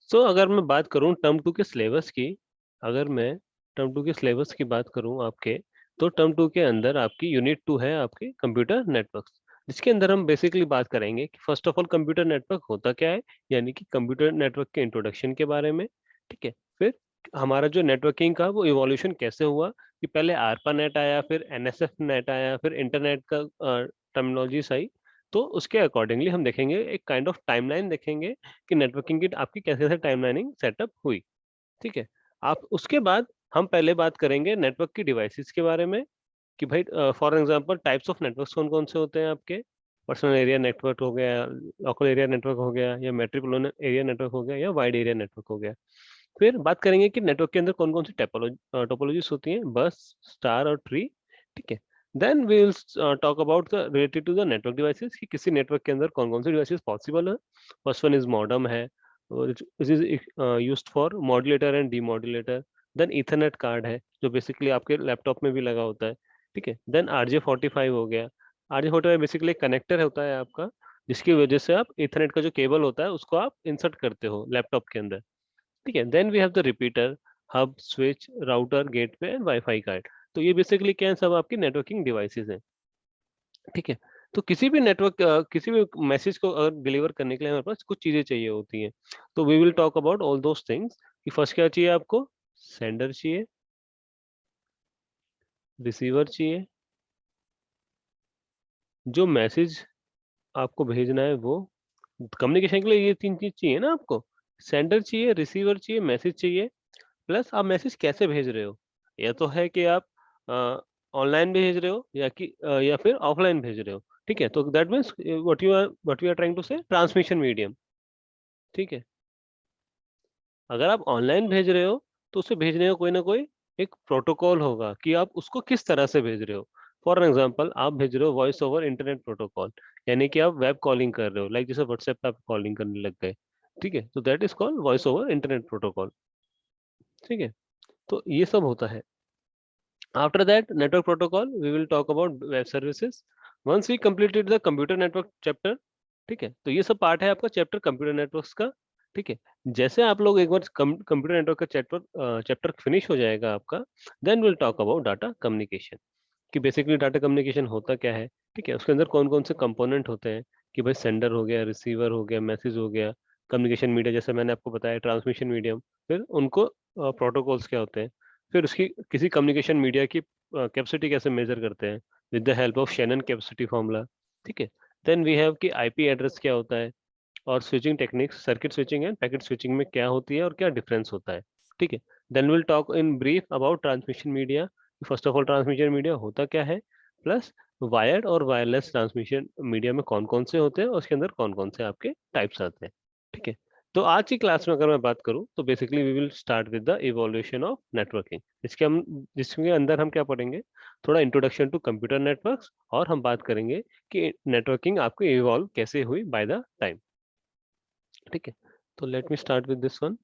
अगर मैं बात करूँ टर्म 2 के सिलेबस की, अगर मैं टर्म 2 के सिलेबस की बात करूँ आपके, तो टर्म 2 के अंदर आपकी यूनिट 2 है आपके कंप्यूटर नेटवर्क्स, जिसके अंदर हम बेसिकली बात करेंगे कि first of all computer network होता क्या है, यानी कि कंप्यूटर नेटवर्क के इंट्रोडक्शन के बारे में, ठीक है? फिर हमारा जो नेटवर्किंग का वो इवोल्यूशन कैसे हुआ, कि पहले आरपा नेट आया, फिर एनएसएफ नेट आया, फिर इंटरनेट का टर्मिनोलॉजीज आई। तो उसके अकॉर्डिंगली हम देखेंगे, एक काइंड ऑफ टाइमलाइन देखेंगे कि नेटवर्किंग की आपकी कैसे-कैसे टाइमलाइनिंग सेटअप हुई, ठीक है? आप उसके बाद हम पहले बात करेंगे नेटवर्क की डिवाइसेज़ के बारे में, कि भाई for example types of networks कौन-कौन से होते हैं आपके? पर्सनल एरिया नेटवर्क हो गया, लोकल एरिया नेटवर्क हो गया, या मेट्रोपॉलिटन एरिया नेटवर्क हो गया, या वाइड एरिया नेटवर्क हो गया। फिर बात करेंगे कि नेटवर्क के अंदर कौन-कौन सी टोपोलॉजीज़ होती हैं, बस, स्टार और ट्री, ठीक है? Then we will talk about the related to the network devices, कि किसी नेटवर्क के अंदर कौन-कौन से डिवाइसेज़ पॉसिबल है। फर्स्ट वन इज़ मॉडेम है, which is used for modulator and demodulator. Then ethernet card है, जो बेसिकली आपके लैपटॉप में भी लगा होता है, ठीक है? देन आरजे45 हो गया। आरजे45 बेसिकली एक कनेक्टर होता है आपका, जिसकी वजह से आप ईथरनेट का जो केबल होता है, उसको आप इंसर्ट करते हो लैपटॉप के अंदर। ठीक है, then we have the repeater, hub, switch, router, gateway and wifi card. तो ये बेसिकली क्या है, सब आपकी नेटवर्किंग डिवाइसेस हैं, ठीक है? तो किसी भी नेटवर्क किसी भी मैसेज को डिलीवर करने के लिए हमारे पास कुछ चीजें चाहिए होती हैं। तो we will talk about all those things, कि फर्स्ट क्या चाहिए आपको? सेंडर चाहिए, रिसीवर चाहिए, जो मैसेज आपको भेजना है वो, कम्युनिकेशन के लिए ये तीन चीज चाहिए ना आपको। सेंडर चाहिए, रिसीवर चाहिए, मैसेज चाहिए, प्लस आप मैसेज कैसे भेज रहे हो। या तो है कि आप ऑनलाइन भेज रहे हो, या फिर ऑफलाइन भेज रहे हो, ठीक है? तो that means what you are trying to say transmission medium, ठीक है? अगर आप ऑनलाइन भेज रहे हो, तो उसे भेजने का कोई ना कोई एक प्रोटोकॉल होगा, कि आप उसको किस तरह से भेज रहे हो। फॉर एग्जाम्पल, आप भेज रहे हो वॉइस ओवर इंटरनेट प्रोटोकॉल, यानी कि आप वेब कॉलिंग कर रहे हो, लाइक जैसे व्हाट्सएप पे आप कॉलिंग करने लग गए, ठीक है? तो that is called voice over internet protocol, ठीक है? तो ये सब होता है। After that, network protocol, we will talk about web services. Once we completed the computer network chapter, ठीक है? तो ये सब पार्ट है आपका चैप्टर कंप्यूटर नेटवर्क्स का, ठीक है? जैसे आप लोग एक बार कंप्यूटर नेटवर्क का चैप्टर फिनिश हो जाएगा आपका, then will talk about data communication, कि बेसिकली डाटा कम्युनिकेशन होता क्या है, ठीक है? उसके अंदर कौन-कौन से कंपोनेंट होते हैं, कि भाई सेंडर हो गया, रिसीवर हो गया, मैसेज हो गया, कम्युनिकेशन मीडिया जैसे मैंने आपको बताया, ट्रांसमिशन मीडियम, फिर उनको प्रोटोकॉल्स क्या होते हैं, फिर उसकी किसी कम्युनिकेशन मीडिया की कैपेसिटी कैसे मेजर करते हैं with the help of Shannon capacity formula, ठीक है? देन वी हैव कि आईपी एड्रेस क्या होता है, और switching techniques, circuit switching end packet switching में क्या होती है और क्या डिफरेंस होता है, ठीक है? Then will talk in brief about transmission media. First of all transmission media होता क्या है, प्लस वायर्ड और वायरलेस ट्रांसमिशन मीडिया में कौन कौन से होते हैं, और उसके अंदर कौन कौन से आपके टाइप्स आते हैं, ठीक है? तो आज की क्लास में अगर मैं बात करूं, तो basically we will start with the evolution of networking, जिसके अंदर हम क्या पढ़ेंगे, थोड़ा इंट्रोडक्शन टू कंप्यूटर नेटवर्क्स, और हम बात करेंगे कि नेटवर्किंग आपको इवॉल्व कैसे हुई बाय द टाइम, ठीक है? तो let me start with this one.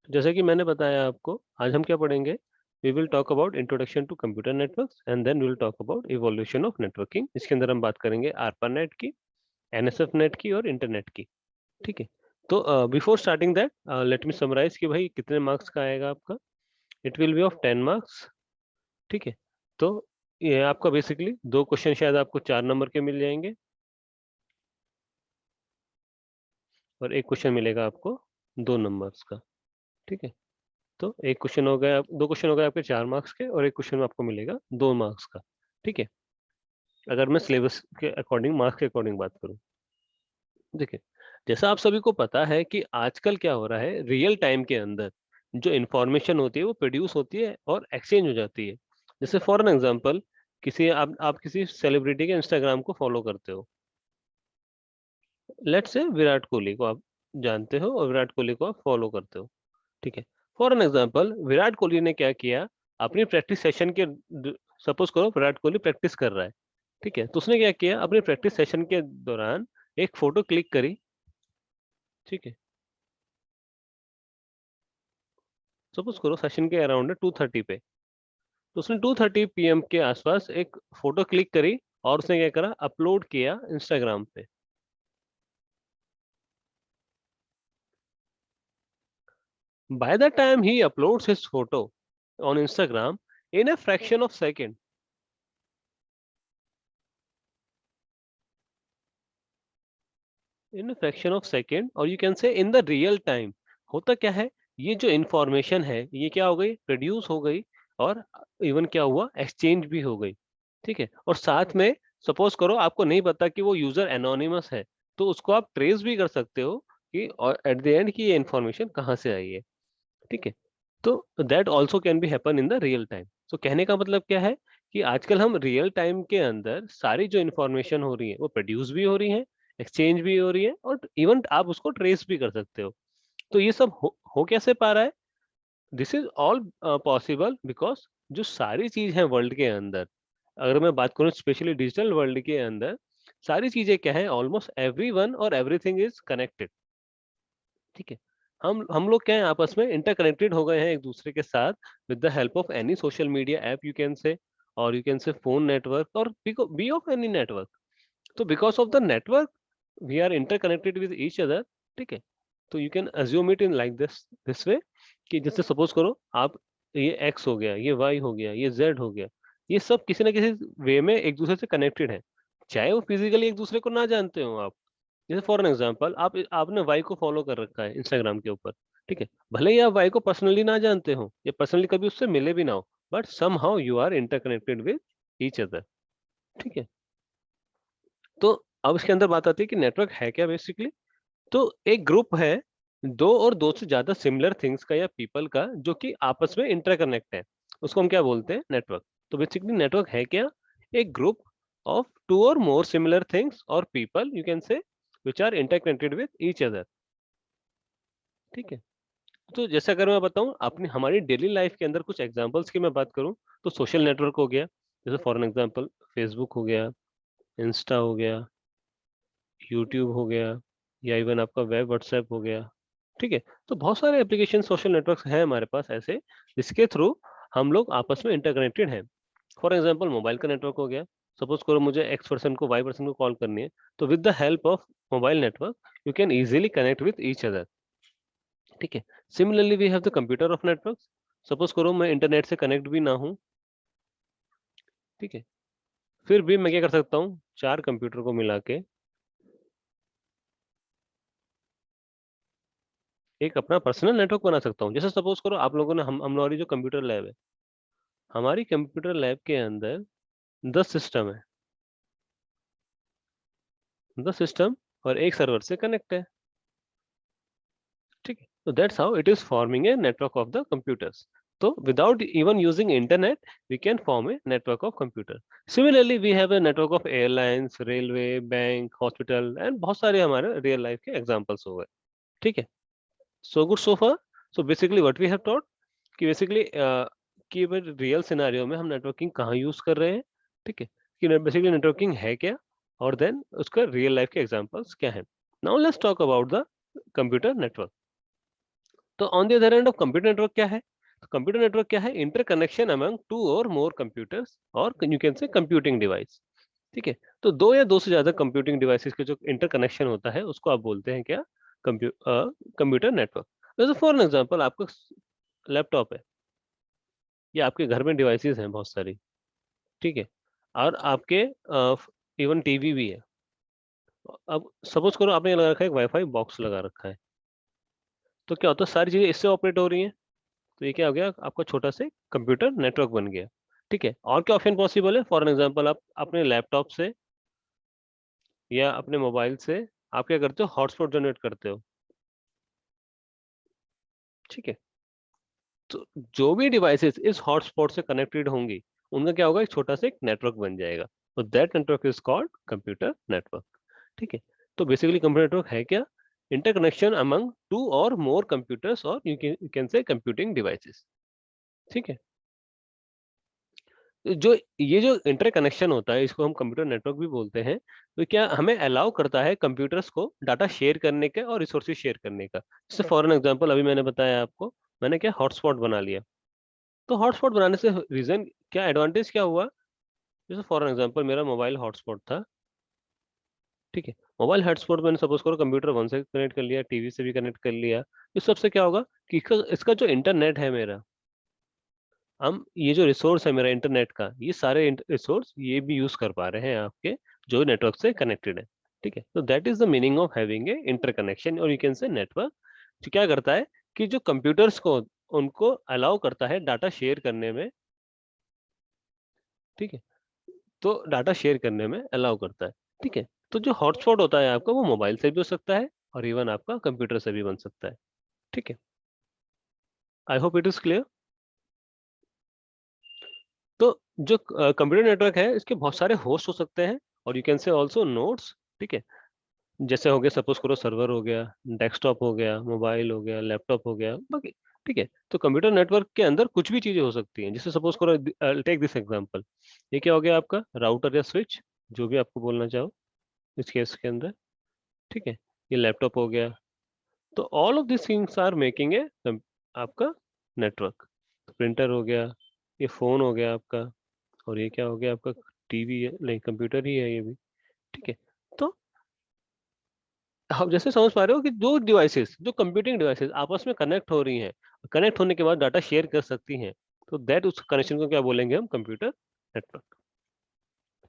जैसे कि मैंने बताया आपको, आज हम क्या पढ़ेंगे, we will talk about introduction to computer networks, and then we will talk about evolution of networking. इसके अंदर हम बात करेंगे आरपा नेट की, एनएसएफ नेट की, और इंटरनेट की, ठीक है? तो before starting that, let me summarize कि भाई कितने मार्क्स का आएगा आपका। It will be of 10 marks, ठीक है? तो ये आपका बेसिकली दो क्वेश्चन शायद आपको 4 नंबर के मिल जाएंगे, और एक क्वेश्चन मिलेगा आपको 2 नंबर्स का, ठीक है? तो एक क्वेश्चन हो गया, दो क्वेश्चन हो गए आपके 4 मार्क्स के, और एक क्वेश्चन आपको मिलेगा 2 मार्क्स का, ठीक है? अगर मैं सिलेबस के अकॉर्डिंग, मार्क्स के अकॉर्डिंग बात करूं, देखिए, जैसा आप सभी को पता है कि आजकल क्या हो रहा है, रियल टाइम के अंदर जो इन्फॉर्मेशन होती है वो प्रोड्यूस होती है और एक्सचेंज हो जाती है। जैसे फॉर एन एग्जांपल, किसी आप किसी सेलिब्रिटी के इंस्टाग्राम को फॉलो करते हो, लेट्स से विराट कोहली को आप जानते हो, और विराट कोहली को आप फॉलो करते हो, ठीक है? For an example, Virat Kohli ने क्या किया, अपनी प्रैक्टिस सेशन के, सपोज करो विराट कोहली प्रैक्टिस कर रहा है, ठीक है? तो उसने क्या किया, अपने प्रैक्टिस सेशन के दौरान एक फोटो क्लिक करी, ठीक है? सपोज करो सेशन के अराउंड है 2:30 पे, तो उसने 2:30 पीएम के आसपास एक फोटो क्लिक करी, और उसने क्या करा, अपलोड किया इंस्टाग्राम पे, By the time he uploads his photo on Instagram, in a fraction of second, or you can say in the real time, होता क्या है, ये जो इंफॉर्मेशन है ये क्या हो गई, प्रोड्यूस हो गई, और इवन क्या हुआ, एक्सचेंज भी हो गई। ठीक है, और साथ में सपोज करो आपको नहीं पता कि वो यूजर एनोनिमस है, तो उसको आप ट्रेस भी कर सकते हो कि और एट द एंड की ये इन्फॉर्मेशन कहाँ से आई है। ठीक है, तो that also can be happen in the real time. तो कहने का मतलब क्या है कि आजकल हम रियल टाइम के अंदर सारी जो इन्फॉर्मेशन हो रही है वो प्रोड्यूस भी हो रही है, एक्सचेंज भी हो रही है, और इवन आप उसको ट्रेस भी कर सकते हो। तो ये सब हो कैसे पा रहा है? This is all possible because जो सारी चीज है वर्ल्ड के अंदर, अगर मैं बात करूं स्पेशली डिजिटल वर्ल्ड के अंदर, सारी चीजें क्या है, ऑलमोस्ट एवरीवन और एवरीथिंग इज कनेक्टेड। ठीक है, हम लोग क्या है, आपस में इंटरकनेक्टेड हो गए हैं एक दूसरे के साथ with the help of any social media app you can say, और you can say phone network, और बी ऑफ एनी नेटवर्क। तो because of the network we are interconnected with each other. ठीक है, तो you can assume it in like this way, कि जैसे suppose करो आप, ये एक्स हो गया, ये वाई हो गया, ये जेड हो गया, ये सब किसी ना किसी वे में एक दूसरे से कनेक्टेड है, चाहे वो फिजिकली एक दूसरे को ना जानते हो आप। जैसे फॉर एन एग्जांपल, आपने वाई को फॉलो कर रखा है इंस्टाग्राम के ऊपर। ठीक है, भले ही आप वाई को पर्सनली ना जानते हो या पर्सनली कभी उससे मिले भी ना हो, but somehow you are interconnected with each other. ठीक है, तो अब इसके अंदर बात आती है कि नेटवर्क है क्या बेसिकली। तो एक ग्रुप है दो और दो से ज्यादा सिमिलर थिंग्स का या पीपल का जो कि आपस में इंटरकनेक्ट है, उसको हम क्या बोलते हैं, नेटवर्क। तो बेसिकली नेटवर्क है क्या, एक ग्रुप ऑफ टू और मोर सिमिलर थिंग्स और people you can say which are interconnected with each other. ठीक है, तो जैसे अगर मैं बताऊं अपनी हमारी डेली लाइफ के अंदर कुछ एग्जांपल्स की मैं बात करूं, तो सोशल नेटवर्क हो गया, जैसे फॉर एन एग्जांपल फेसबुक हो गया, इंस्टा हो गया, यूट्यूब हो गया, या इवन आपका वेब व्हाट्सएप हो गया। ठीक है, तो बहुत सारे एप्लीकेशन सोशल नेटवर्क्स हैं हमारे पास ऐसे, जिसके थ्रू हम लोग आपस में इंटरकनेक्टेड हैं। फॉर एग्जांपल मोबाइल का नेटवर्क हो गया, सपोज करो मुझे एक्स पर्सन को वाई पर्सन को कॉल करनी है, तो with the help of mobile network you can easily connect with each other. ठीक है, similarly we have the computer of network, suppose करो मैं इंटरनेट से कनेक्ट भी ना हूँ। ठीक है, फिर भी मैं क्या कर सकता हूँ, चार कंप्यूटर को मिला के एक अपना पर्सनल नेटवर्क बना सकता हूँ। जैसे सपोज करो आप लोगों ने हम हमारी जो कंप्यूटर लैब है, हमारी कंप्यूटर लैब के अंदर 10 सिस्टम है, 10 सिस्टम और एक सर्वर से कनेक्ट है। ठीक है, तो that's how it is forming a network of the computers. तो without even using internet we can form a network of computer. Similarly we have a network of airlines, railway, bank, hospital and बहुत सारे हमारे real life के examples हो गए। ठीक है, so good so far. So basically what we have taught कि basically कि रियल सिनेरियो में हम नेटवर्किंग कहाँ यूज कर रहे हैं। ठीक है, कि बेसिकली नेटवर्किंग है क्या, और देन उसका रियल लाइफ के एग्जांपल्स क्या है। Now let's talk about the computer network. तो on the other end of computer network क्या है, तो कंप्यूटर नेटवर्क क्या है, इंटरकनेक्शन अमंग टू और मोर कंप्यूटर्स और यू कैन से कंप्यूटिंग डिवाइस। ठीक है, तो दो या दो से ज्यादा कंप्यूटिंग डिवाइसेस के जो इंटरकनेक्शन होता है उसको आप बोलते हैं क्या, कंप्यूटर नेटवर्क। जैसे फॉर एन एग्जांपल आपका लैपटॉप है, या आपके घर में डिवाइसेस हैं बहुत सारी। ठीक है, और आपके इवन टीवी भी है। अब सपोज करो आपने लगा रखा है एक वाईफाई बॉक्स लगा रखा है, तो क्या होता है सारी चीजें इससे ऑपरेट हो रही हैं, तो ये क्या हो गया, आपका छोटा से कंप्यूटर नेटवर्क बन गया। ठीक है, और क्या ऑप्शन पॉसिबल है, फॉर एन एग्जांपल आप अपने लैपटॉप से या अपने मोबाइल से आप क्या करते हो, हॉटस्पॉट जनरेट करते हो। ठीक है, तो जो भी डिवाइसेस इस हॉटस्पॉट से कनेक्टेड होंगी उनका क्या होगा, एक छोटा सा एक नेटवर्क बन जाएगा, तो that network is called computer network. ठीक है, तो बेसिकली कंप्यूटर नेटवर्क है क्या, इंटरकनेक्शन अमंग टू और मोर कंप्यूटर्स और यू कैन से कंप्यूटिंग डिवाइसेस। ठीक है, तो जो ये जो इंटरकनेक्शन होता है इसको हम कंप्यूटर नेटवर्क भी बोलते हैं। तो क्या हमें अलाउ करता है कंप्यूटर्स को डाटा शेयर करने का और रिसोर्सेज शेयर करने का। जैसे फॉर एन एग्जांपल अभी मैंने बताया आपको, मैंने क्या हॉटस्पॉट बना लिया, तो हॉटस्पॉट बनाने से रीजन क्या, एडवांटेज क्या हुआ, जैसे फॉर एन एग्जांपल मेरा मोबाइल हॉटस्पॉट था, ठीक है। मोबाइल हॉटस्पॉट मैंने सपोज करो कंप्यूटर 1 से कनेक्ट कर लिया, टीवी से भी कनेक्ट कर लिया। इस सबसे क्या होगा कि इसका जो इंटरनेट है मेरा, हम ये जो रिसोर्स है मेरा इंटरनेट का, ये सारे रिसोर्स ये भी यूज कर पा रहे हैं आपके जो नेटवर्क से कनेक्टेड है। ठीक है, तो that is the meaning of having a interconnection, और यू कैन से नेटवर्क। जो क्या करता है कि जो कंप्यूटर्स को, उनको अलाउ करता है डाटा शेयर करने में। ठीक है, तो डाटा शेयर करने में अलाउ करता है। ठीक है, तो जो हॉटस्पॉट होता है आपका, वो मोबाइल से भी हो सकता है और इवन आपका कंप्यूटर से भी बन सकता है। ठीक है, I hope it is clear. तो जो कंप्यूटर नेटवर्क है, इसके बहुत सारे होस्ट हो सकते हैं, और यू कैन से ऑल्सो नोड्स। ठीक है, जैसे हो गया सपोज करो सर्वर हो गया, डेस्कटॉप हो गया, मोबाइल हो गया, लैपटॉप हो गया, बाकी। ठीक है, तो कंप्यूटर नेटवर्क के अंदर कुछ भी चीजें हो सकती हैं। जैसे सपोज करो, टेक दिस एग्जांपल, ये क्या हो गया आपका राउटर या स्विच, जो भी आपको बोलना चाहो इस केस के अंदर। ठीक है, ये लैपटॉप हो गया। तो all of this things are making a आपका नेटवर्क। प्रिंटर हो गया, ये फोन हो गया आपका, और ये क्या हो गया आपका टीवी है, नहीं कंप्यूटर ही है ये भी। ठीक है, तो आप जैसे समझ पा रहे हो कि दो डिवाइसेस, जो कंप्यूटिंग डिवाइसेस आपस में कनेक्ट हो रही हैं, कनेक्ट होने के बाद डाटा शेयर कर सकती हैं, तो दैट उस कनेक्शन को क्या बोलेंगे हम, कंप्यूटर नेटवर्क।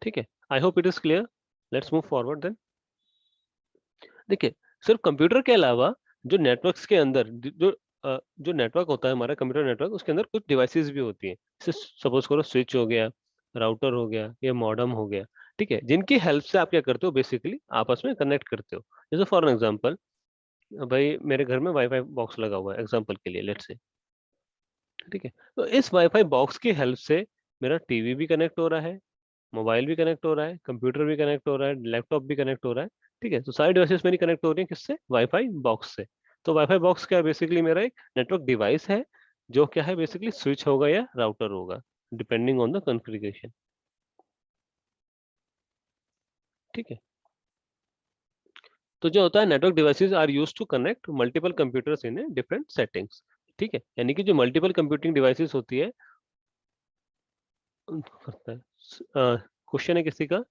ठीक है, I hope it is clear. Let's move forward then. देखिए, सिर्फ कंप्यूटर के अलावा जो नेटवर्क्स के अंदर जो नेटवर्क होता है हमारा कंप्यूटर नेटवर्क, उसके अंदर कुछ डिवाइसेस भी होती हैं। जैसे सपोज करो स्विच हो गया, राउटर हो गया, या मॉडेम हो गया। ठीक है, जिनकी हेल्प से आप क्या करते हो, बेसिकली आपस में कनेक्ट करते हो। जैसे फॉर एग्जांपल, भाई मेरे घर में वाईफाई बॉक्स लगा हुआ है एग्जांपल के लिए, लेट्स से। ठीक है, तो इस वाईफाई बॉक्स की हेल्प से मेरा टीवी भी कनेक्ट हो रहा है, मोबाइल भी कनेक्ट हो रहा है, कंप्यूटर भी कनेक्ट हो रहा है, लैपटॉप भी कनेक्ट हो रहा है। ठीक है, तो सारी डिवाइसेस मेरी कनेक्ट हो रही हैं किससे, वाईफाई बॉक्स से। तो वाईफाई बॉक्स क्या है, बेसिकली मेरा एक नेटवर्क डिवाइस है, जो क्या है बेसिकली स्विच होगा या राउटर होगा, डिपेंडिंग ऑन द कॉन्फ़िगरेशन। ठीक है, तो जो होता है network devices are used to connect multiple computers in a different settings. ठीक है, यानी कि जो मल्टीपल कंप्यूटिंग डिवाइसेस होती है, करता है। क्वेश्चन है किसी का,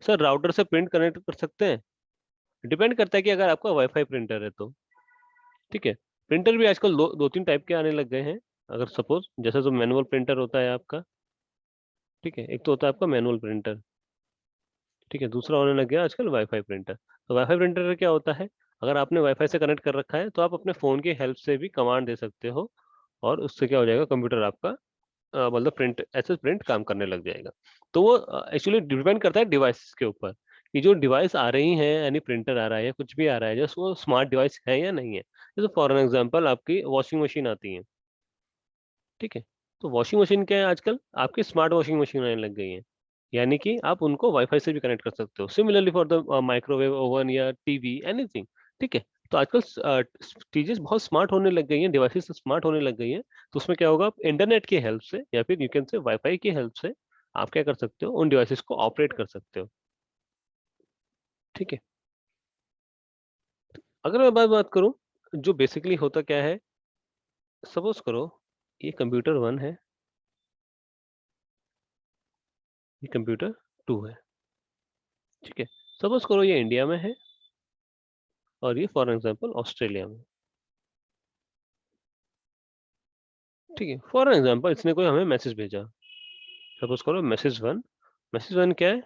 सर राउटर से प्रिंट कनेक्ट कर सकते हैं? डिपेंड करता है कि अगर आपका वाईफाई प्रिंटर है तो। ठीक है, प्रिंटर भी आजकल दो तीन टाइप के आने लग गए हैं। अगर सपोज जैसे जो मैनुअल प्रिंटर होता है आपका, ठीक है, एक तो होता है आपका मैनुअल प्रिंटर। ठीक है, दूसरा होने लग गया आजकल वाईफाई प्रिंटर। तो वाईफाई प्रिंटर का क्या होता है, अगर आपने वाईफाई से कनेक्ट कर रखा है, तो आप अपने फोन की हेल्प से भी कमांड दे सकते हो, और उससे क्या हो जाएगा, कंप्यूटर आपका मतलब प्रिंट ऐसे प्रिंट काम करने लग जाएगा। तो वो एक्चुअली डिपेंड करता है डिवाइस के ऊपर, कि जो डिवाइस आ रही हैं, यानी प्रिंटर आ रहा है या कुछ भी आ रहा है, जैसे वो स्मार्ट डिवाइस है या नहीं है। जैसे फॉर एन एग्जांपल आपकी वॉशिंग मशीन आती है। ठीक है, तो वॉशिंग मशीन क्या है, आजकल आपकी स्मार्ट वॉशिंग मशीन आने लग गई है, यानी कि आप उनको वाईफाई से भी कनेक्ट कर सकते हो। Similarly for the microwave oven या टीवी एनीथिंग। ठीक है, तो आजकल चीजें बहुत स्मार्ट होने लग गई हैं, डिवाइसेस स्मार्ट होने लग गई हैं। तो उसमें क्या होगा, आप इंटरनेट की हेल्प से या फिर यू कैन से वाईफाई की हेल्प से आप क्या कर सकते हो, उन डिवाइसेस को ऑपरेट कर सकते हो। ठीक है, अगर मैं बात करूं, जो बेसिकली होता क्या है, सपोज करो ये कंप्यूटर 1 है, ये कंप्यूटर 2 है। ठीक है, सपोज करो ये इंडिया में है, और ये फॉर एग्जांपल ऑस्ट्रेलिया में। ठीक है, फॉर एग्जांपल इसने कोई हमें मैसेज भेजा, सपोज करो मैसेज 1। मैसेज 1 क्या है,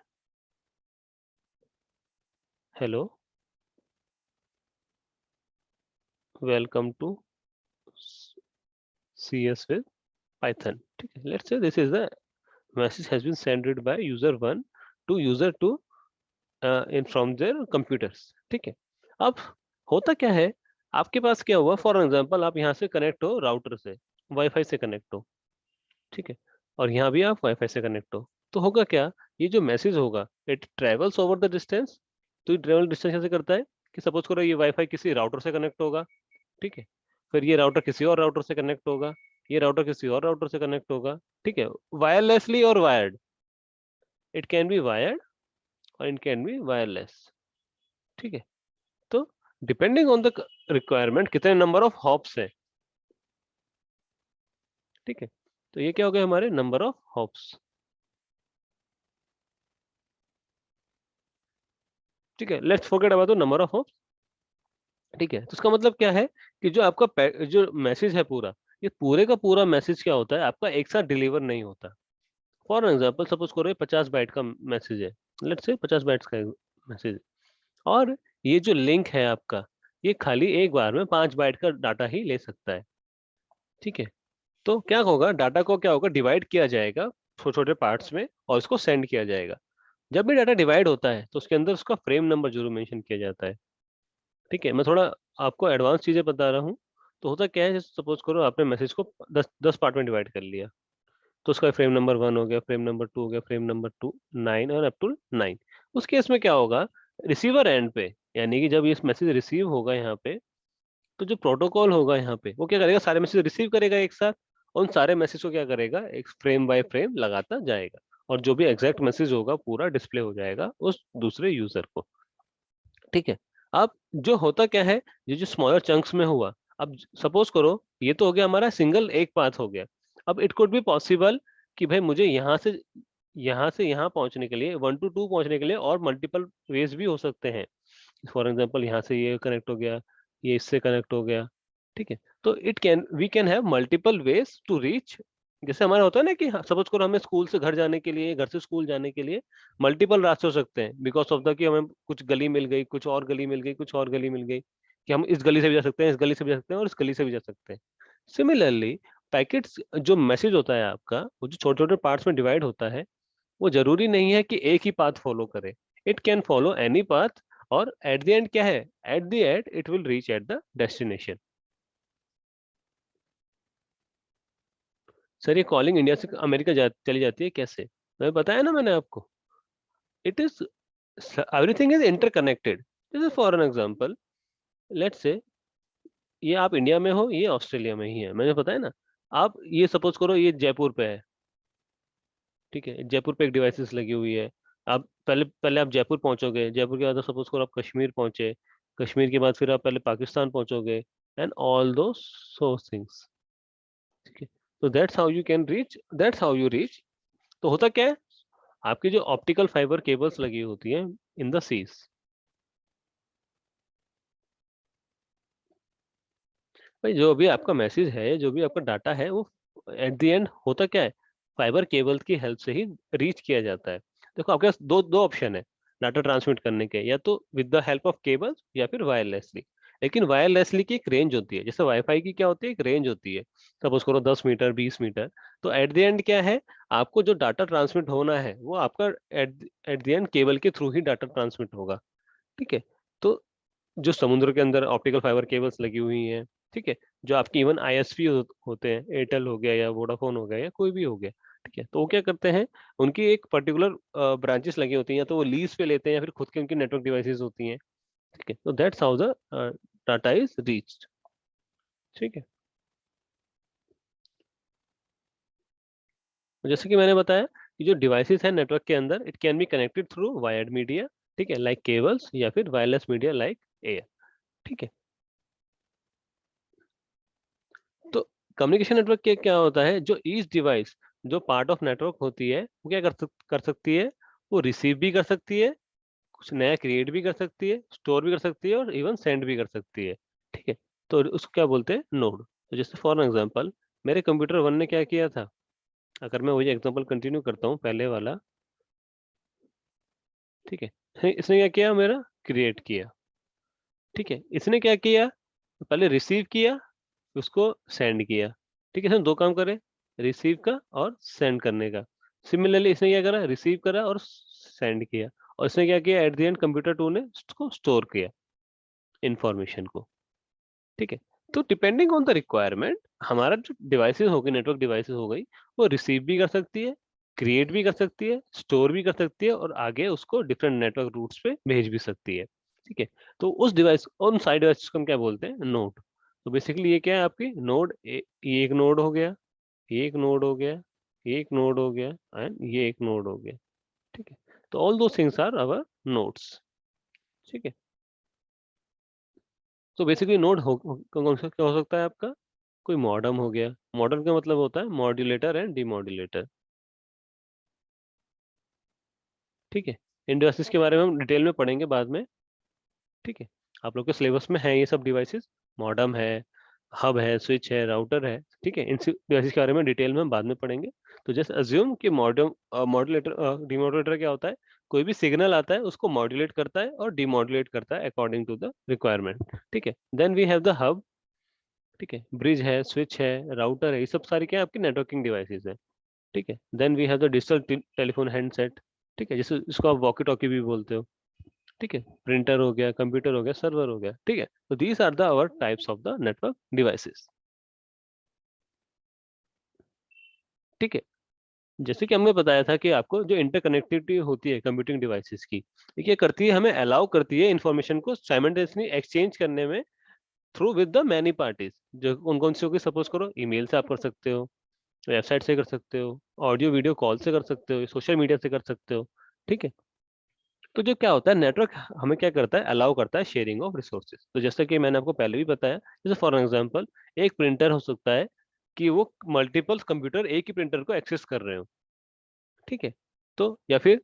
hello, welcome to C S with Python. ठीक है, let's say this is the message has been sended by user 1 to user 2 in from their computers. ठीक है, अब होता क्या है, आपके पास क्या हुआ, फॉर एग्जांपल आप यहाँ से कनेक्ट हो राउटर से, वाईफाई से कनेक्ट हो। ठीक है, और यहाँ भी आप वाईफाई से कनेक्ट हो। तो होगा क्या, ये जो मैसेज होगा, it travels over the distance. तो ये ट्रेवल डिस्टेंस कैसे करता है, कि सपोज करो ये वाईफाई किसी राउटर से कनेक्ट होगा। ठीक है, फिर ये राउटर किसी और राउटर से कनेक्ट होगा, ये राउटर किसी और राउटर से कनेक्ट होगा। ठीक है, वायरलेसली और wired, it can be wired और इट कैन बी वायरलेस। ठीक है, तो डिपेंडिंग ऑन द रिक्वायरमेंट कितने नंबर ऑफ हॉप्स है। ठीक है, तो ये क्या हो गया, हमारे नंबर ऑफ हॉप्स। ठीक है, let's forget about the number of hops. ठीक है, तो इसका मतलब क्या है कि जो आपका जो मैसेज है पूरा, ये पूरे का पूरा मैसेज क्या होता है आपका एक साथ डिलीवर नहीं होता। फॉर एग्जाम्पल सपोज करो ये 50 बाइट का मैसेज है, लेट्स से 50 बाइट्स का मैसेज, और ये जो लिंक है आपका, ये खाली एक बार में 5 बाइट का डाटा ही ले सकता है। ठीक है, तो क्या होगा, डाटा को क्या होगा, डिवाइड किया जाएगा छोटे छोटे पार्ट्स में और इसको सेंड किया जाएगा। जब भी डाटा डिवाइड होता है तो उसके अंदर उसका फ्रेम नंबर जरूर मेंशन किया जाता है। ठीक है, मैं थोड़ा आपको एडवांस चीजें बता रहा हूँ। तो होता क्या है, जैसे सपोज करो आपने मैसेज को 10 पार्ट में डिवाइड कर लिया, तो उसका फ्रेम नंबर 1 हो गया, फ्रेम नंबर 2 हो गया, फ्रेम नंबर 2 9 और अप टू 9। उस केस में क्या होगा, रिसीवर एंड पे, यानी कि जब ये मैसेज रिसीव होगा यहाँ पे, तो जो प्रोटोकॉल होगा यहाँ पे वो क्या करेगा, सारे मैसेज रिसीव करेगा एक साथ, और उन सारे मैसेज को क्या करेगा, एक फ्रेम बाय फ्रेम लगाता जाएगा, और जो भी एग्जैक्ट मैसेज होगा पूरा डिस्प्ले हो जाएगा उस दूसरे यूजर को। ठीक है, अब जो होता क्या है, ये जो स्मॉलर चंक्स में हुआ, अब सपोज करो ये तो हो गया हमारा सिंगल एक पाथ हो गया। अब इट कुड बी पॉसिबल कि भाई मुझे यहाँ से यहाँ पहुंचने के लिए 1 to 2 पहुंचने के लिए और मल्टीपल वेज भी हो सकते हैं। फॉर एग्जाम्पल यहाँ से ये कनेक्ट हो गया, ये इससे कनेक्ट हो गया। ठीक है, तो it can we can have multiple ways to reach. जैसे हमारा होता है ना कि सपोज करो हमें स्कूल से घर जाने के लिए, घर से स्कूल जाने के लिए मल्टीपल रास्ते हो सकते हैं, बिकॉज ऑफ द कि हमें कुछ गली मिल गई, कुछ और गली मिल गई, कुछ और गली मिल गई, कि हम इस गली से भी जा सकते हैं, इस गली से भी जा सकते हैं और इस गली से भी जा सकते हैं। सिमिलरली पैकेट्स जो मैसेज होता है आपका, वो जो छोटे छोटे पार्ट्स में डिवाइड होता है, वो जरूरी नहीं है कि एक ही पाथ फॉलो करे। It can follow any path, और एट द एंड क्या है, at the end it will reach at the destination. Sir ये कॉलिंग इंडिया से अमेरिका चली जाती है कैसे, मैं बताया ना मैंने आपको। It is everything is interconnected. जैसे for an example, let's say ये आप इंडिया में हो, ये ऑस्ट्रेलिया में ही है, मैंने बताया ना। आप ये सपोज करो ये जयपुर पे है। ठीक है, जयपुर पे एक डिवाइसेस लगी हुई है। आप पहले पहले आप जयपुर पहुंचोगे, जयपुर के बाद सपोज करो आप कश्मीर पहुंचे, कश्मीर के बाद फिर आप पहले पाकिस्तान पहुंचोगे, एंड ऑल दो सो थिंग्स। ठीक है, तो दैट्स हाउ यू रीच। तो होता क्या है, आपकी जो ऑप्टिकल फाइबर केबल्स लगी होती हैं इन द सीज, भाई जो भी आपका मैसेज है, जो भी आपका डाटा है, वो एट द एंड होता क्या है, फाइबर केबल की हेल्प से ही रीच किया जाता है। देखो आपके पास दो दो ऑप्शन है डाटा ट्रांसमिट करने के, या तो with the help of cables या फिर वायरलेसली। लेकिन वायरलेसली की एक रेंज होती है, जैसे वाईफाई की क्या होती है, एक रेंज होती है। सपोज करो 10 मीटर, 20 मीटर। तो एट द एंड क्या है, आपको जो डाटा ट्रांसमिट होना है वो आपका at at the end cable के थ्रू ही डाटा ट्रांसमिट होगा। ठीक है, तो जो समुद्र के अंदर ऑप्टिकल फाइबर केबल्स लगी हुई हैं, ठीक है, जो आपकी इवन आईएसपी होते हैं, एयरटेल हो गया या वोडाफोन हो गया या कोई भी हो गया। ठीक है, तो वो क्या करते हैं, उनकी एक पर्टिकुलर ब्रांचेस लगी होती हैं, या तो वो लीज पे लेते हैं या फिर खुद की उनकी नेटवर्क डिवाइसेस होती हैं। ठीक है, तो that's how the data is reached. ठीक है, तो जैसे कि मैंने बताया कि जो डिवाइसेस है नेटवर्क के अंदर, it can be connected through wired media. ठीक है, लाइक केबल्स या फिर वायरलेस मीडिया लाइक एयर। ठीक है, तो कम्युनिकेशन नेटवर्क के क्या होता है, जो ईच डिवाइस जो पार्ट ऑफ नेटवर्क होती है वो क्या कर सकती है, वो रिसीव भी कर सकती है, कुछ नया क्रिएट भी कर सकती है, स्टोर भी कर सकती है, और इवन सेंड भी कर सकती है। ठीक है, तो उसको क्या बोलते हैं, नोड। तो जैसे फॉर एग्जांपल मेरे कंप्यूटर वन ने क्या किया था, अगर मैं वही एग्जांपल कंटिन्यू करता हूँ पहले वाला। ठीक है, इसने क्या किया, मेरा क्रिएट किया। ठीक है, इसने क्या किया, पहले रिसीव किया, उसको सेंड किया। ठीक है, इसने दो काम करे, रिसीव का और सेंड करने का। सिमिलरली इसने क्या करा, रिसीव करा और सेंड किया, और इसने क्या किया, at the end computer two ने उसको स्टोर किया इंफॉर्मेशन को। ठीक है, तो डिपेंडिंग ऑन द रिक्वायरमेंट, हमारा जो डिवाइसेस हो गई, नेटवर्क डिवाइसेस हो गई, वो रिसीव भी कर सकती है, क्रिएट भी कर सकती है, स्टोर भी कर सकती है, और आगे उसको डिफरेंट नेटवर्क रूट्स पे भेज भी सकती है। ठीक है, तो उस डिवाइस, उन साइड डिवाइस को हम क्या बोलते हैं, नोड। तो बेसिकली ये क्या है आपकी नोड, ये एक नोड हो गया, ये एक नोड हो गया, ये एक नोड हो गया, एंड ये एक नोड हो गया। ठीक है, तो ऑल दो थिंग्स आर अवर नोड्स। ठीक है, तो बेसिकली नोड कौन सा क्या हो सकता है आपका, कोई मॉडम हो गया। मॉडम का मतलब होता है मॉड्यूलेटर एंड डिमॉड्यूलेटर। ठीक है, इन डिवाइसेस के बारे में हम डिटेल में पढ़ेंगे बाद में, ठीक है। आप लोग के सिलेबस में है ये सब डिवाइसेस, मॉडेम है, हब है, स्विच है, राउटर है, ठीक है। इन डिवाइसेस के बारे में डिटेल में हम बाद में पढ़ेंगे। तो जस्ट अज्यूम कि मॉड्यूलेटर डिमॉड्यूलेटर क्या होता है, कोई भी सिग्नल आता है उसको मॉड्यूलेट करता है और डिमॉड्यूलेट करता है अकॉर्डिंग टू द रिक्वायरमेंट, ठीक है। Then we have the hub, ठीक है, ब्रिज है, स्विच है, राउटर है, ये सब सारी क्या है आपकी नेटवर्किंग डिवाइसेस है, ठीक है। Then we have the digital telephone handset, ठीक है, जिसे इसको आप वॉकी टॉकी भी बोलते हो, ठीक है। प्रिंटर हो गया, कंप्यूटर हो गया, सर्वर हो गया, ठीक है। तो these are the our types of the network devices, ठीक है। जैसे कि हमने बताया था कि आपको जो इंटरकनेक्टिविटी होती है कंप्यूटिंग डिवाइसेस की, ये क्या करती है, हमें अलाउ करती है इंफॉर्मेशन को साइमल्टेनियसली एक्सचेंज करने में through with the many parties. जो कौन कौन सी होगी, सपोज करो ईमेल से आप कर सकते हो, वेबसाइट से कर सकते हो, ऑडियो वीडियो कॉल से कर सकते हो, सोशल मीडिया से कर सकते हो, ठीक है। तो जो क्या होता है नेटवर्क हमें क्या करता है, अलाउ करता है शेयरिंग ऑफ रिसोर्सेज। तो जैसे कि मैंने आपको पहले भी बताया, जैसे फॉर एग्जांपल एक प्रिंटर हो सकता है कि वो मल्टीपल कंप्यूटर एक ही प्रिंटर को एक्सेस कर रहे हो, ठीक है। तो या फिर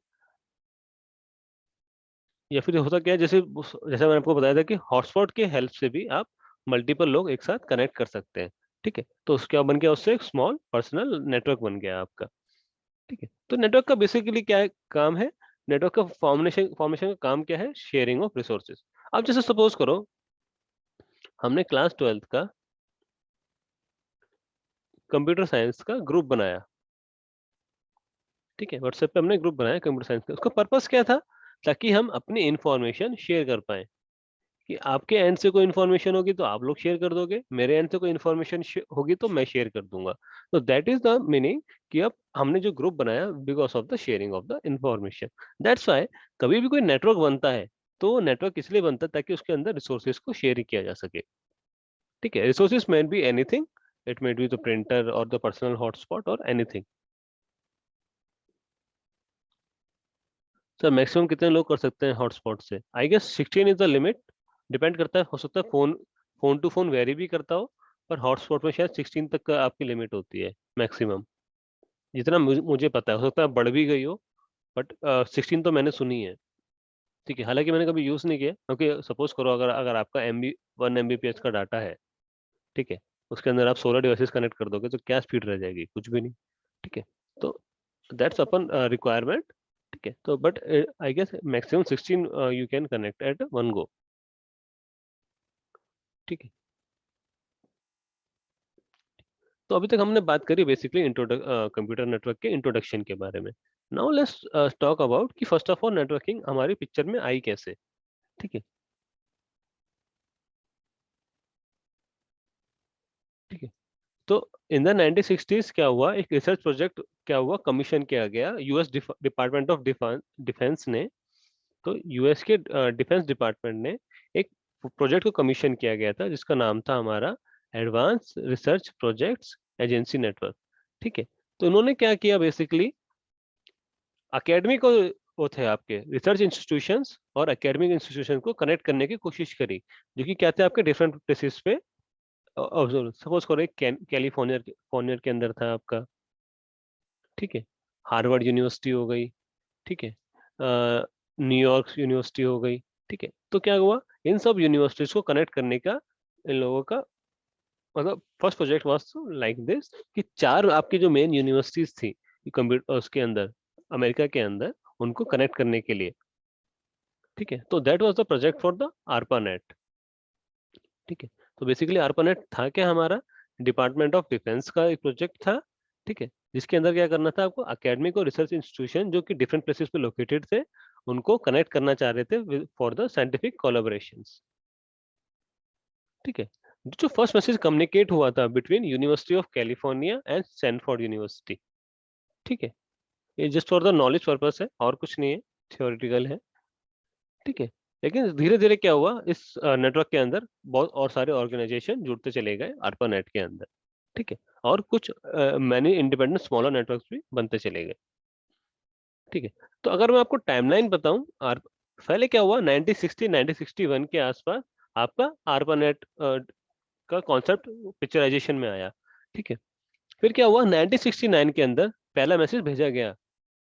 होता क्या है, जैसे मैंने आपको बताया था कि हॉटस्पॉट के हेल्प से भी आप मल्टीपल लोग एक साथ कनेक्ट कर सकते हैं, ठीक है। तो उसके बन गया, उससे एक स्मॉल पर्सनल नेटवर्क बन गया आपका, ठीक है। तो नेटवर्क का बेसिकली क्या है, काम है, नेटवर्क का फॉर्मेशन का काम क्या है, शेयरिंग ऑफ रिसोर्सेज। अब जैसे सपोज करो हमने क्लास 12th का कंप्यूटर साइंस का ग्रुप बनाया, ठीक है। व्हाट्सएप पे हमने ग्रुप बनाया कंप्यूटर साइंस का, उसका पर्पस क्या था, ताकि हम अपनी इंफॉर्मेशन शेयर कर पाए, कि आपके एंड से कोई इन्फॉर्मेशन होगी तो आप लोग शेयर कर दोगे, मेरे एंड से कोई इन्फॉर्मेशन होगी तो मैं शेयर कर दूंगा। तो दैट इज द मीनिंग कि अब हमने जो ग्रुप बनाया because of the sharing of the information. That's why कभी भी कोई नेटवर्क बनता है तो नेटवर्क इसलिए बनता है ताकि उसके अंदर रिसोर्सेज को शेयर किया जा सके, ठीक है। Resources may be anything, it may be the printer और द पर्सनल हॉटस्पॉट और एनीथिंग। सर मैक्सिमम कितने लोग कर सकते हैं हॉटस्पॉट से, I guess 16 is the limit. Depend करता है, हो सकता है phone phone to phone vary भी करता हो, पर हॉटस्पॉट में शायद 16 तक का आपकी लिमिट होती है मैक्सिमम, जितना मुझे पता है। हो सकता है बढ़ भी गई हो, बट 16 तो मैंने सुनी है, ठीक है। हालांकि मैंने कभी यूज नहीं किया, क्योंकि सपोज करो अगर अगर आपका एमबी 1 MBPS का डाटा है, ठीक है, उसके अंदर आप 16 डिवाइसेस कनेक्ट कर दोगे तो क्या स्पीड रह जाएगी, कुछ भी नहीं, ठीक है। तो दैट्स अपन रिक्वायरमेंट, ठीक है। तो but I guess maximum 16 you can connect at one go, ठीक है। तो अभी तक हमने बात करी बेसिकली कंप्यूटर नेटवर्क के इंट्रोडक्शन के बारे में। नाउ लेट्स टॉक अबाउट कि फर्स्ट ऑफ ऑल नेटवर्किंग हमारी पिक्चर में आई कैसे, ठीक है, ठीक है। तो इन द 1960s क्या हुआ, एक रिसर्च प्रोजेक्ट क्या हुआ, कमीशन किया गया यूएस डिपार्टमेंट ऑफ डिफेंस ने। तो यूएस के डिफेंस डिपार्टमेंट ने एक प्रोजेक्ट को कमीशन किया गया था जिसका नाम था हमारा advance research projects agency network, ठीक है। तो उन्होंने क्या किया बेसिकली, अकेडमी को, वो थे आपके रिसर्च इंस्टीट्यूशंस और एकेडमिक इंस्टीट्यूशन को कनेक्ट करने की कोशिश करी, जो कि क्या थे आपके डिफरेंट प्लेसेस पे ऑब्जर्व। सपोज करो एक कैलिफोर्निया फोर्नियर के अंदर था आपका, ठीक है, हार्वर्ड यूनिवर्सिटी हो गई, ठीक है, न्यूयॉर्क यूनिवर्सिटी हो गई, ठीक है। तो क्या हुआ, इन सब यूनिवर्सिटीज को कनेक्ट करने का इन लोगों का मतलब first project was like this, कि चार आपकी जो मेन यूनिवर्सिटीज थी कंप्यूटर उसके अंदर अमेरिका के अंदर, उनको कनेक्ट करने के लिए, ठीक है। तो that was the project for the ARPANET, ठीक है। तो बेसिकली आरपानेट था क्या हमारा, डिपार्टमेंट ऑफ डिफेंस का एक प्रोजेक्ट था, ठीक है, जिसके अंदर क्या करना था आपको, अकेडमिक और रिसर्च इंस्टीट्यूशन जो कि डिफरेंट प्लेसेस पे लोकेटेड थे, उनको कनेक्ट करना चाह रहे थे फॉर द साइंटिफिक कोलैबोरेशंस, ठीक है। जो फर्स्ट मैसेज कम्युनिकेट हुआ था between university of California and Sanford university, ठीक है, ये just for the knowledge purpose है और कुछ नहीं है, थियोरेटिकल है, ठीक है। लेकिन धीरे धीरे क्या हुआ, इस नेटवर्क के अंदर बहुत और सारे ऑर्गेनाइजेशन जुड़ते चले गए ARPANET के अंदर, ठीक है। और कुछ मैनी इंडिपेंडेंट स्मॉलर नेटवर्क्स भी बनते चले गए, ठीक है। तो अगर मैं आपको टाइमलाइन बताऊं, आर पहले क्या हुआ, 1960 1961 के आसपास आपका ARPANET का कॉन्सेप्ट पिक्चराइजेशन में आया, ठीक है। फिर क्या हुआ, 1969 के अंदर पहला मैसेज भेजा गया,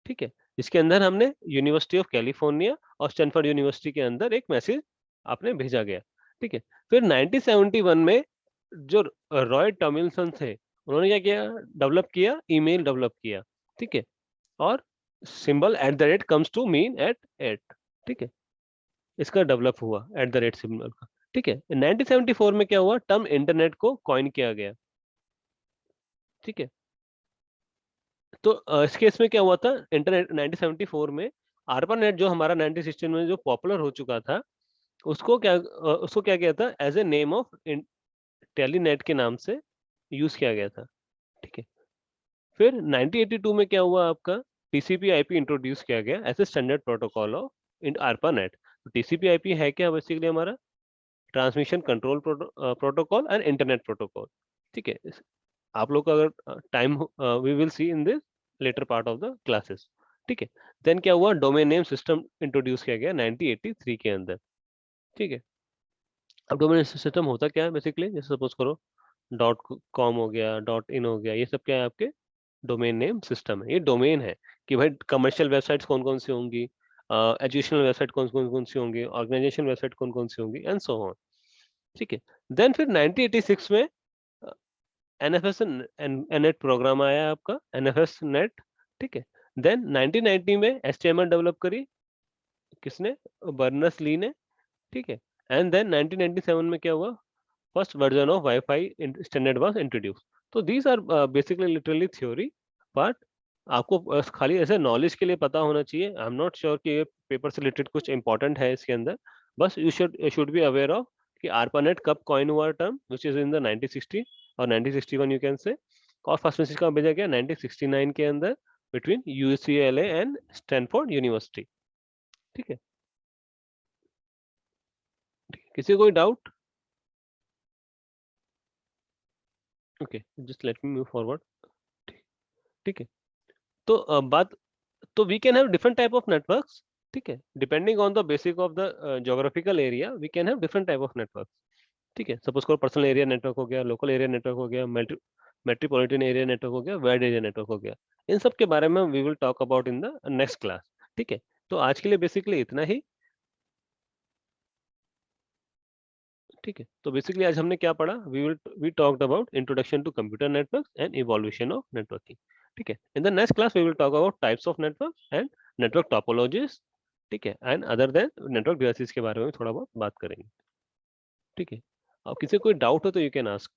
ठीक है। इसके अंदर हमने यूनिवर्सिटी ऑफ कैलिफोर्निया और स्टैनफोर्ड यूनिवर्सिटी के अंदर एक मैसेज आपने भेजा गया, ठीक है। फिर 1971 में जो रॉय टॉमिल्सन थे, उन्होंने क्या किया, डेवलप किया, ईमेल डेवलप किया, ठीक है। और symbol at the rate comes to mean at, ठीक है। इसका डेवलप हुआ एट द रेट सिंबल का, ठीक है। 1974 में क्या हुआ, टर्म इंटरनेट को कॉइन किया गया, ठीक है। तो इस केस में क्या हुआ था, इंटरनेट 1974 में ARPANET जो हमारा 1916 में जो पॉपुलर हो चुका था, उसको क्या किया था, एज ए नेम ऑफ टेलीनेट के नाम से यूज किया गया था, ठीक है। फिर 1982 में क्या हुआ आपका, TCP/IP इंट्रोड्यूस किया गया as a standard protocol of in ARPANET। TCP/IP है क्या बेसिकली, हमारा transmission control protocol and internet protocol, ठीक है। आप लोग का अगर time, we will see in this later part of the classes, ठीक है। देन क्या हुआ, डोमेन नेम सिस्टम इंट्रोड्यूस किया गया 1983 के अंदर, ठीक है। अब डोमेन सिस्टम होता क्या है बेसिकली, जैसे सपोज करो डॉट कॉम हो गया, डॉट इन हो गया, ये सब क्या है, आपके डोमेन नेम सिस्टम है। ये डोमेन है कि भाई कमर्शियल वेबसाइट्स कौन कौन सी होंगी, एजुकेशनल वेबसाइट कौन कौन सी होंगी, ऑर्गेनाइजेशन वेबसाइट कौन कौन सी होंगी, एंड सो ऑन, ठीक है। देन फिर 1986 में एनएफएस नेट प्रोग्राम आया आपका, एनएफएस नेट, ठीक है। देन 1990 में एचटीएमएल डेवलप करी, किसने, बर्नर्स ली ने, ठीक है। एंड देन 1997 में क्या हुआ, first version of WiFi standard was introduce. तो these are basically literally theory, but आपको खाली ऐसे नॉलेज के लिए पता होना चाहिए। आई एम नॉट श्योर कि ये पेपर से रिलेटेड कुछ इंपॉर्टेंट है इसके अंदर। बस you should be aware of कि ARPANET कब कॉइन हुआ term, which is in the 1960 और 1961 यू कैन से। और फर्स्ट मैसेज कब भेजा गया, 1969 के अंदर, between UCLA and Stanford university, ठीक है। किसी को कोई doubt? Okay, just let me move forward, ठीक है। तो बात, तो we can have different type of networks, ठीक है। Depending on the basic of the geographical area, we can have different type of network, ठीक है। सपोज करो पर्सनल एरिया नेटवर्क हो गया, लोकल एरिया नेटवर्क हो गया, मेट्रोपॉलिटन एरिया नेटवर्क हो गया, वाइड एरिया नेटवर्क हो गया। इन सब के बारे में we will talk about in the next class, ठीक है। तो आज के लिए बेसिकली इतना ही, ठीक है। तो बेसिकली आज हमने क्या पढ़ा, we talked about introduction to computer networks and evolution of networking, ठीक है। In the next class we will talk about types of network and network topologies, ठीक है, and other than network devices के बारे में थोड़ा बहुत बात करेंगे, ठीक है। अब किसी को कोई डाउट हो तो यू कैन आस्क।